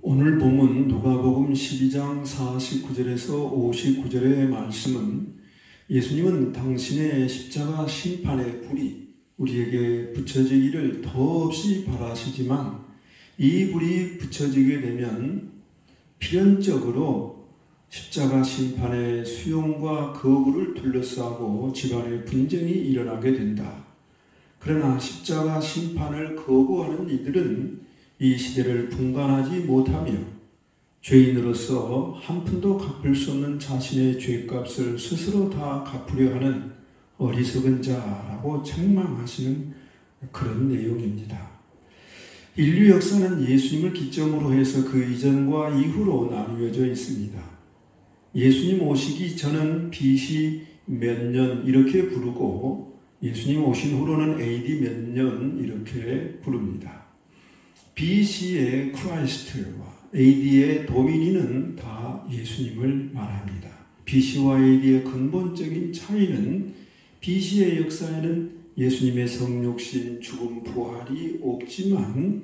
오늘 본문 누가복음 12장 49절에서 59절의 말씀은 예수님은 당신의 십자가 심판의 불이 우리에게 붙여지기를 더없이 바라시지만 이 불이 붙여지게 되면 필연적으로 십자가 심판의 수용과 거부를 둘러싸고 집안의 분쟁이 일어나게 된다. 그러나 십자가 심판을 거부하는 이들은 이 시대를 분간하지 못하며 죄인으로서 한 푼도 갚을 수 없는 자신의 죄값을 스스로 다 갚으려 하는 어리석은 자라고 책망하시는 그런 내용입니다. 인류 역사는 예수님을 기점으로 해서 그 이전과 이후로 나누어져 있습니다. 예수님 오시기 전은 BC 몇 년 이렇게 부르고 예수님 오신 후로는 AD 몇 년 이렇게 부릅니다. BC의 크라이스트와 AD의 도미니는 다 예수님을 말합니다. BC와 AD의 근본적인 차이는 BC의 역사에는 예수님의 성육신, 죽음, 부활이 없지만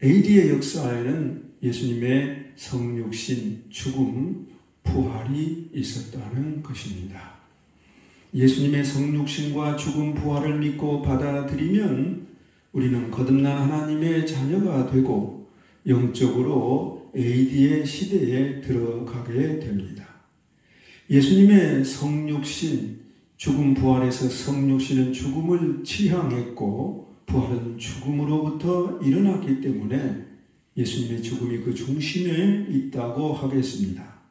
AD의 역사에는 예수님의 성육신, 죽음, 부활이 있었다는 것입니다. 예수님의 성육신과 죽음, 부활을 믿고 받아들이면 우리는 거듭난 하나님의 자녀가 되고 영적으로 AD의 시대에 들어가게 됩니다. 예수님의 성육신, 죽음, 부활에서 성육신은 죽음을 지향했고 부활은 죽음으로부터 일어났기 때문에 예수님의 죽음이 그 중심에 있다고 하겠습니다.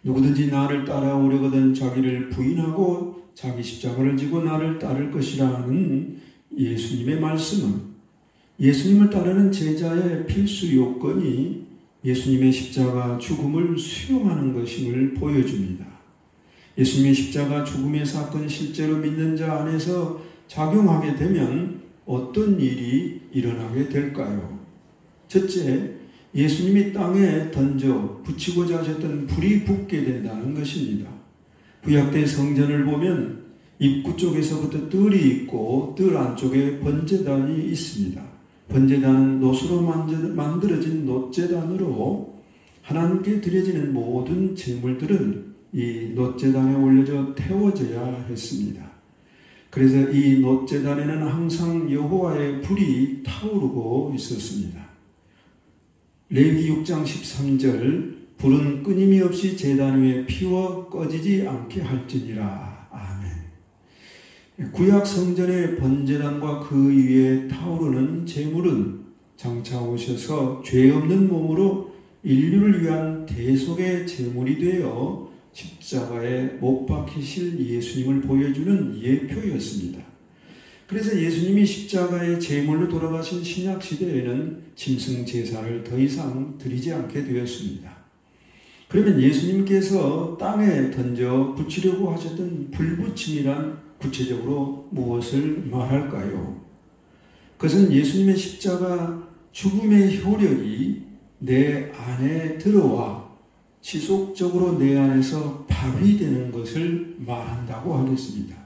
누구든지 나를 따라오려거든 자기를 부인하고 자기 십자가를 지고 나를 따를 것이라는 예수님의 말씀은 예수님을 따르는 제자의 필수 요건이 예수님의 십자가 죽음을 수용하는 것임을 보여줍니다. 예수님의 십자가 죽음의 사건이 실제로 믿는 자 안에서 작용하게 되면 어떤 일이 일어나게 될까요? 첫째, 예수님이 땅에 던져 붙이고자 하셨던 불이 붙게 된다는 것입니다. 구약대 성전을 보면 입구 쪽에서부터 뜰이 있고 뜰 안쪽에 번제단이 있습니다. 번제단은 놋으로 만들어진 놋제단으로 하나님께 드려지는 모든 제물들은 이 놋제단에 올려져 태워져야 했습니다. 그래서 이 놋제단에는 항상 여호와의 불이 타오르고 있었습니다. 레위기 6장 13절 불은 끊임이 없이 제단 위에 피워 꺼지지 않게 할지니라. 구약 성전의 번제단과 그 위에 타오르는 제물은 장차 오셔서 죄 없는 몸으로 인류를 위한 대속의 제물이 되어 십자가에 못 박히실 예수님을 보여주는 예표였습니다. 그래서 예수님이 십자가의 제물로 돌아가신 신약 시대에는 짐승 제사를 더 이상 드리지 않게 되었습니다. 그러면 예수님께서 땅에 던져 붙이려고 하셨던 불붙임이란 구체적으로 무엇을 말할까요? 그것은 예수님의 십자가 죽음의 효력이 내 안에 들어와 지속적으로 내 안에서 발휘되는 것을 말한다고 하겠습니다.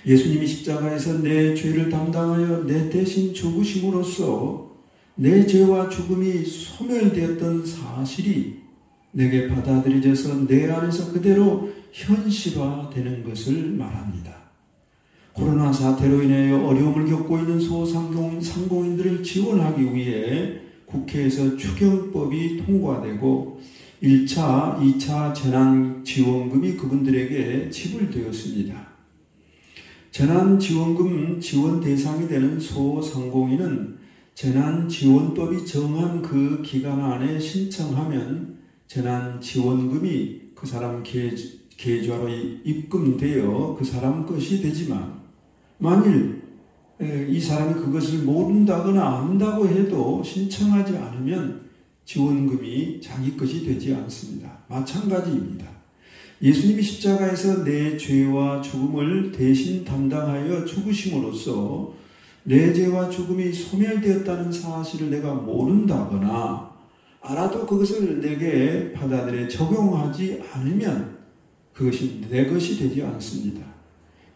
예수님이 십자가에서 내 죄를 담당하여 내 대신 죽으심으로써 내 죄와 죽음이 소멸되었던 사실이 내게 받아들여져서 내 안에서 그대로 현실화되는 것을 말합니다. 코로나 사태로 인하여 어려움을 겪고 있는 소상공인들을 지원하기 위해 국회에서 추경법이 통과되고 1차, 2차 재난지원금이 그분들에게 지불되었습니다. 재난지원금 지원 대상이 되는 소상공인은 재난지원법이 정한 그 기간 안에 신청하면 재난지원금이 그 사람 계좌로 입금되어 그 사람 것이 되지만 만일 이 사람이 그것을 모른다거나 안다고 해도 신청하지 않으면 지원금이 자기 것이 되지 않습니다. 마찬가지입니다. 예수님이 십자가에서 내 죄와 죽음을 대신 담당하여 죽으심으로써 내 죄와 죽음이 소멸되었다는 사실을 내가 모른다거나 알아도 그것을 내게 받아들여 적용하지 않으면 그것이 내 것이 되지 않습니다.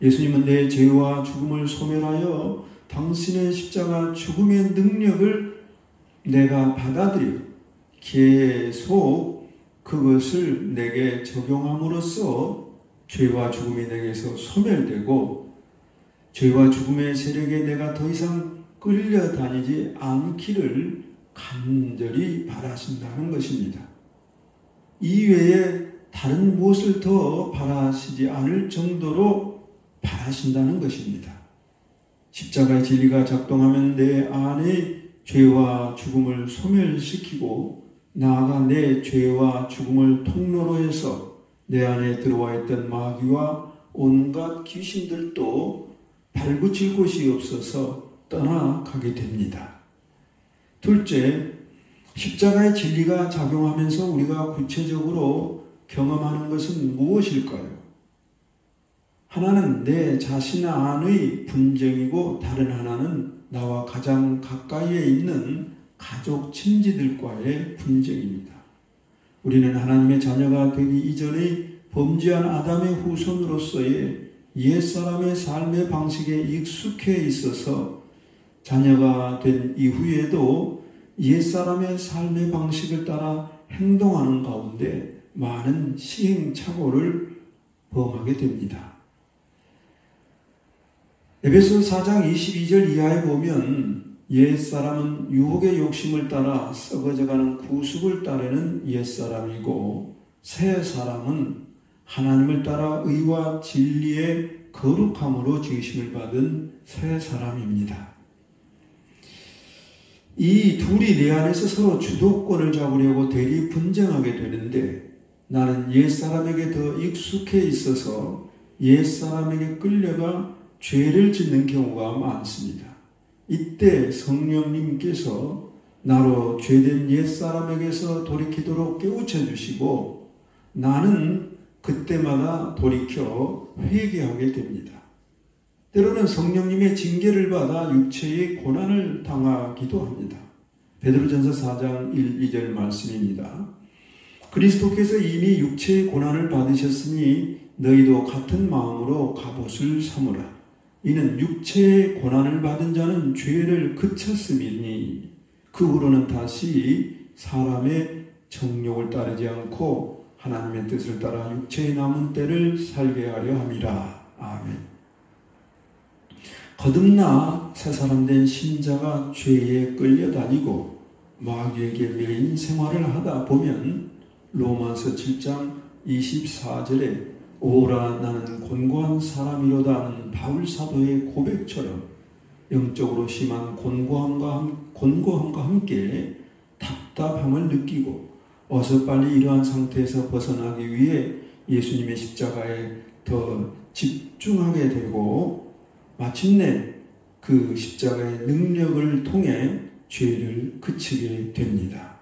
예수님은 내 죄와 죽음을 소멸하여 당신의 십자가 죽음의 능력을 내가 받아들여 계속 그것을 내게 적용함으로써 죄와 죽음이 내게서 소멸되고 죄와 죽음의 세력에 내가 더 이상 끌려다니지 않기를 간절히 바라신다는 것입니다. 이외에 다른 무엇을 더 바라시지 않을 정도로 바라신다는 것입니다. 십자가의 진리가 작동하면 내 안의 죄와 죽음을 소멸시키고 나아가 내 죄와 죽음을 통로로 해서 내 안에 들어와 있던 마귀와 온갖 귀신들도 발붙일 곳이 없어서 떠나가게 됩니다. 둘째, 십자가의 진리가 작용하면서 우리가 구체적으로 경험하는 것은 무엇일까요? 하나는 내 자신 안의 분쟁이고 다른 하나는 나와 가장 가까이에 있는 가족 친지들과의 분쟁입니다. 우리는 하나님의 자녀가 되기 이전의 범죄한 아담의 후손으로서의 옛사람의 삶의 방식에 익숙해 있어서 자녀가 된 이후에도 옛사람의 삶의 방식을 따라 행동하는 가운데 많은 시행착오를 범하게 됩니다. 에베소 4장 22절 이하에 보면 옛사람은 유혹의 욕심을 따라 썩어져가는 구습을 따르는 옛사람이고 새사람은 하나님을 따라 의와 진리의 거룩함으로 지으심을 받은 새사람입니다. 이 둘이 내 안에서 서로 주도권을 잡으려고 대리 분쟁하게 되는데 나는 옛사람에게 더 익숙해 있어서 옛사람에게 끌려가 죄를 짓는 경우가 많습니다. 이때 성령님께서 나로 죄된 옛사람에게서 돌이키도록 깨우쳐 주시고 나는 그때마다 돌이켜 회개하게 됩니다. 때로는 성령님의 징계를 받아 육체의 고난을 당하기도 합니다. 베드로전서 4장 1, 2절 말씀입니다. 그리스도께서 이미 육체의 고난을 받으셨으니 너희도 같은 마음으로 갑옷을 삼으라. 이는 육체의 고난을 받은 자는 죄를 그쳤음이니 그 후로는 다시 사람의 정욕을 따르지 않고 하나님의 뜻을 따라 육체의 남은 때를 살게 하려 함이라. 아멘. 거듭나 새사람 된 신자가 죄에 끌려다니고 마귀에게 매인 생활을 하다 보면 로마서 7장 24절에 오라 나는 곤고한 사람이로다 하는 바울 사도의 고백처럼 영적으로 심한 곤고함과 함께 답답함을 느끼고 어서 빨리 이러한 상태에서 벗어나기 위해 예수님의 십자가에 더 집중하게 되고 마침내 그 십자가의 능력을 통해 죄를 그치게 됩니다.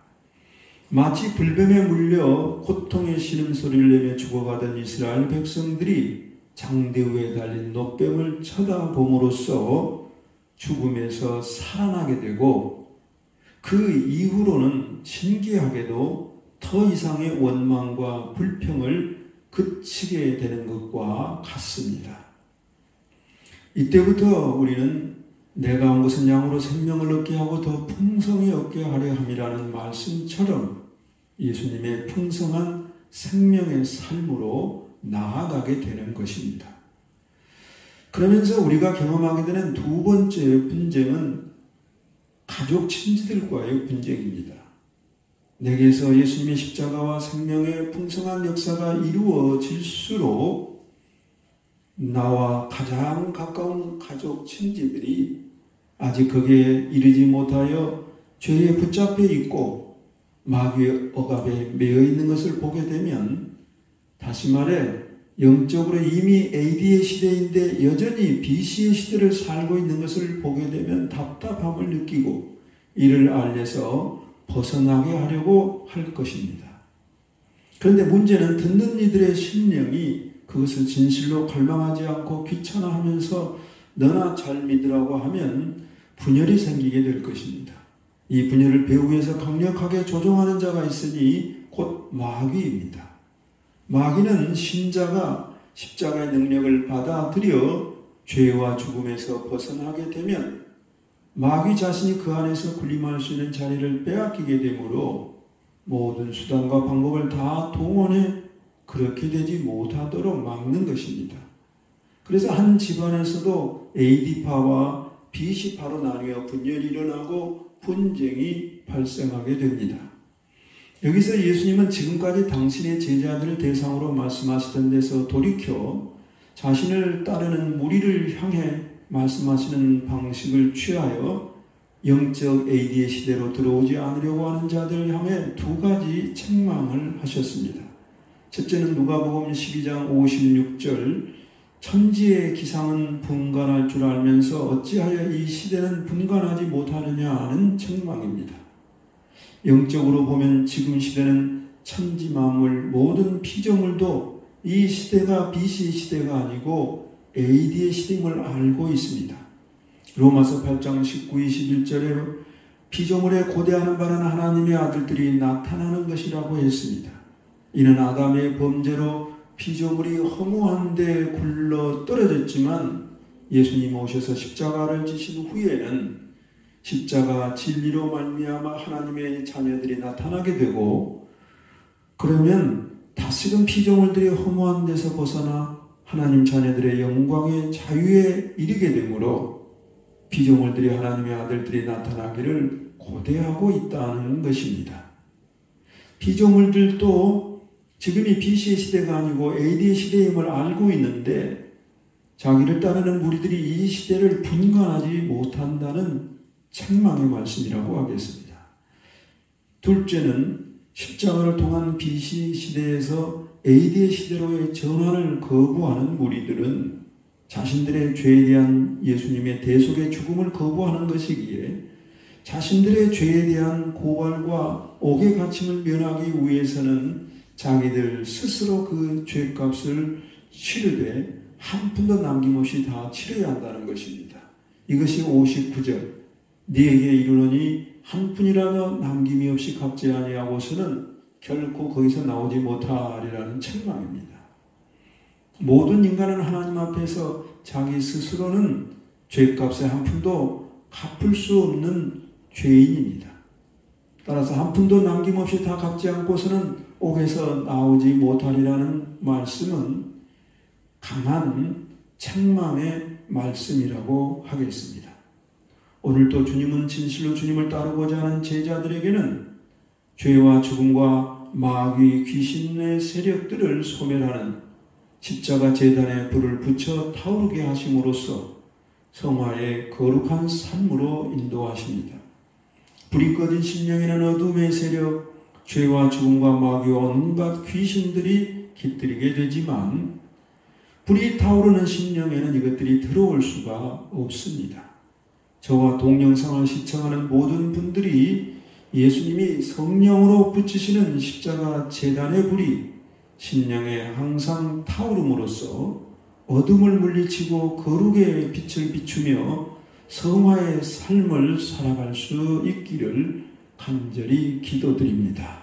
마치 불뱀에 물려 고통의 신음소리를 내며 죽어가던 이스라엘 백성들이 장대 위에 달린 놋뱀을 쳐다봄으로써 죽음에서 살아나게 되고 그 이후로는 신기하게도 더 이상의 원망과 불평을 그치게 되는 것과 같습니다. 이때부터 우리는 내가 온 것은 양으로 생명을 얻게 하고 더 풍성히 얻게 하려 함이라는 말씀처럼 예수님의 풍성한 생명의 삶으로 나아가게 되는 것입니다. 그러면서 우리가 경험하게 되는 두 번째 분쟁은 가족 친지들과의 분쟁입니다. 내게서 예수님의 십자가와 생명의 풍성한 역사가 이루어질수록 나와 가장 가까운 가족 친지들이 아직 거기에 이르지 못하여 죄에 붙잡혀 있고 마귀의 억압에 매여 있는 것을 보게 되면 다시 말해 영적으로 이미 AD의 시대인데 여전히 BC의 시대를 살고 있는 것을 보게 되면 답답함을 느끼고 이를 알려서 벗어나게 하려고 할 것입니다. 그런데 문제는 듣는 이들의 심령이 그것을 진실로 갈망하지 않고 귀찮아하면서 너나 잘 믿으라고 하면 분열이 생기게 될 것입니다. 이 분열을 배후에서 강력하게 조종하는 자가 있으니 곧 마귀입니다. 마귀는 신자가 십자가의 능력을 받아들여 죄와 죽음에서 벗어나게 되면 마귀 자신이 그 안에서 군림할 수 있는 자리를 빼앗기게 되므로 모든 수단과 방법을 다 동원해 그렇게 되지 못하도록 막는 것입니다. 그래서 한 집안에서도 AD파와 B씨파로 나뉘어 분열이 일어나고 분쟁이 발생하게 됩니다. 여기서 예수님은 지금까지 당신의 제자들을 대상으로 말씀하시던 데서 돌이켜 자신을 따르는 무리를 향해 말씀하시는 방식을 취하여 영적 AD의 시대로 들어오지 않으려고 하는 자들을 향해 두 가지 책망을 하셨습니다. 첫째는 누가복음 12장 56절 천지의 기상은 분간할 줄 알면서 어찌하여 이 시대는 분간하지 못하느냐는 책망입니다. 영적으로 보면 지금 시대는 천지 만물 모든 피조물도 이 시대가 BC 시대가 아니고 AD의 시대임을 알고 있습니다. 로마서 8장 19, 21절에 피조물에 고대하는 바는 하나님의 아들들이 나타나는 것이라고 했습니다. 이는 아담의 범죄로 피조물이 허무한데 굴러 떨어졌지만 예수님 오셔서 십자가를 지신 후에는 십자가 진리로 말미암아 하나님의 자녀들이 나타나게 되고 그러면 다시금 피조물들이 허무한 데서 벗어나 하나님 자녀들의 영광의 자유에 이르게 되므로 피조물들이 하나님의 아들들이 나타나기를 고대하고 있다는 것입니다. 피조물들도 지금이 BC의 시대가 아니고 AD의 시대임을 알고 있는데 자기를 따르는 무리들이 이 시대를 분간하지 못한다는 책망의 말씀이라고 하겠습니다. 둘째는 십자가를 통한 BC 시대에서 AD의 시대로의 전환을 거부하는 무리들은 자신들의 죄에 대한 예수님의 대속의 죽음을 거부하는 것이기에 자신들의 죄에 대한 고발과 옥의 갇힘을 면하기 위해서는 자기들 스스로 그 죄값을 치르되 한 푼도 남김없이 다 치러야 한다는 것입니다. 이것이 59절 네게 이르노니 한 푼이라도 남김이 없이 갚지 아니하고서는 결코 거기서 나오지 못하리라는 책망입니다. 모든 인간은 하나님 앞에서 자기 스스로는 죄값의 한 푼도 갚을 수 없는 죄인입니다. 따라서 한 푼도 남김없이 다 갚지 않고서는 옥에서 나오지 못하리라는 말씀은 강한 책망의 말씀이라고 하겠습니다. 오늘도 주님은 진실로 주님을 따르고자 하는 제자들에게는 죄와 죽음과 마귀 귀신의 세력들을 소멸하는 십자가 제단에 불을 붙여 타오르게 하심으로써 성화의 거룩한 삶으로 인도하십니다. 불이 꺼진 심령에는 어둠의 세력, 죄와 죽음과 마귀와 온갖 귀신들이 깃들이게 되지만 불이 타오르는 심령에는 이것들이 들어올 수가 없습니다. 저와 동영상을 시청하는 모든 분들이 예수님이 성령으로 붙이시는 십자가 제단의 불이 심령에 항상 타오름으로써 어둠을 물리치고 거룩의 빛을 비추며 성화의 삶을 살아갈 수 있기를 간절히 기도드립니다.